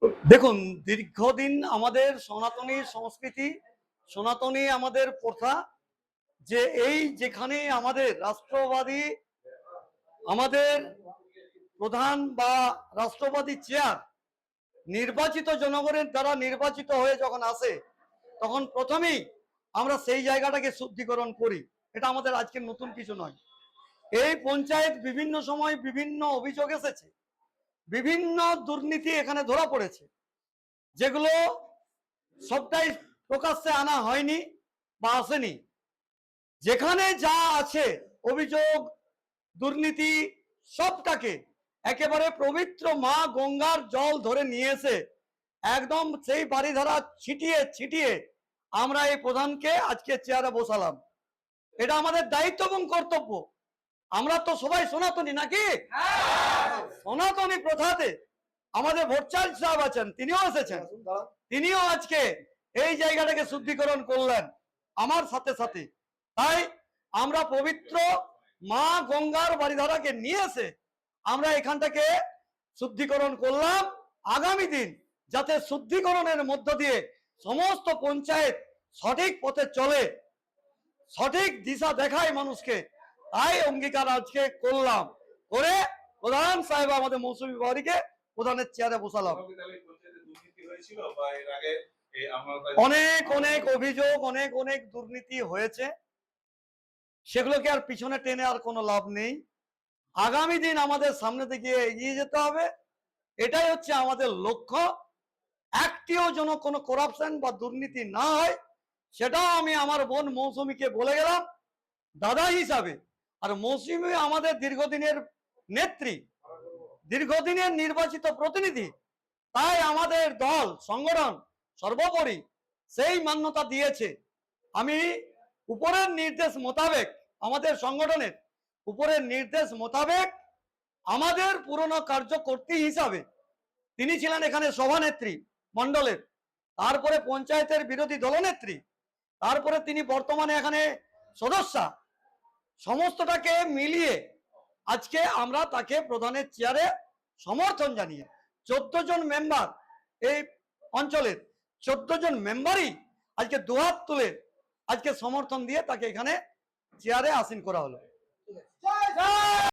দেখুন, দীর্ঘদিন আমাদের সনাতনী সংস্কৃতি, সনাতনী আমাদের প্রথা যে এই যেখানে আমাদের রাষ্ট্রবাদী আমাদের প্রধান বা রাষ্ট্রবাদী চেয়ার নির্বাচিত জনগণের দ্বারা নির্বাচিত হয়ে যখন আসে তখন প্রথমেই আমরা সেই জায়গাটাকে শুদ্ধিকরণ করি। এটা আমাদের আজকের নতুন কিছু নয়। এই পঞ্চায়েত বিভিন্ন সময় বিভিন্ন অভিযোগ এসেছে, বিভিন্ন দুর্নীতি এখানে ধরা পড়েছে, যেগুলো সবটাই প্রকাশ্যে আনা হয়নি বা আসেনি। যেখানে যা আছে অভিযোগ, দুর্নীতি, সবটাকে একেবারে পবিত্র মা গঙ্গার জল ধরে নিয়ে এসে একদম সেই বাড়িধারা ছিটিয়ে ছিটিয়ে আমরা এই প্রধানকে আজকে চেয়ারে বসালাম। এটা আমাদের দায়িত্ব এবং কর্তব্য। আমরা তো সবাই সনাতনী নাকি? সনাতনী প্রথাতে আমাদের ভোটচাল সাহেব আছেন, তিনিও এসেছেন, তিনিও আজকে এই জায়গাটাকে শুদ্ধিকরণ করলেন আমার সাথে সাথে। তাই আমরা পবিত্র মা গঙ্গার বাড়িধারাকে নিয়ে এসে আমরা এখানটাকে শুদ্ধিকরণ করলাম। আগামী দিন যাতে শুদ্ধিকরণের মধ্য দিয়ে সমস্ত পঞ্চায়েত সঠিক পথে চলে, সঠিক দিশা দেখায় মানুষকে, তাই অঙ্গীকার আজকে করলাম। করে প্রধান সাহেব আমাদের মৌসুমী বাড়িকে প্রধানের চেয়ারে বসালাম। অনেক অনেক অভিযোগ, অনেক অনেক দুর্নীতি হয়েছে, সেগুলোকে আর পিছনে টেনে আর কোনো লাভ নেই। আগামী দিন আমাদের সামনে থেকে এগিয়ে যেতে হবে, এটাই হচ্ছে আমাদের লক্ষ্য। একটিও যেন কোনো করাপশন বা দুর্নীতি না হয়, সেটাও আমি আমার বোন মৌসুমীকে বলে গেলাম দাদা হিসাবে। আর মৌসুমী আমাদের দীর্ঘদিনের নেত্রী, দীর্ঘদিনের নির্বাচিত প্রতিনিধি, তাই আমাদের দল সংগঠন সর্বোপরি সেই মান্যতা দিয়েছে। আমি উপরের নির্দেশ মোতাবেক, আমাদের সংগঠনের উপরের নির্দেশ মোতাবেক আমাদের পুরনো কার্যকর্ত্রী হিসাবে তিনি ছিলেন এখানে সভানেত্রী মণ্ডলের, তারপরে পঞ্চায়েতের বিরোধী দলনেত্রী, তারপরে তিনি বর্তমানে এখানে সদস্যা। সমস্তটাকে মিলিয়ে আজকে আমরা তাকে প্রধানের চেয়ারে সমর্থন জানিয়ে 14 জন মেম্বার, এই অঞ্চলের 14 জন মেম্বারই আজকে দুহাত তুলে আজকে সমর্থন দিয়ে তাকে এখানে চেয়ারে আসীন করা হলো।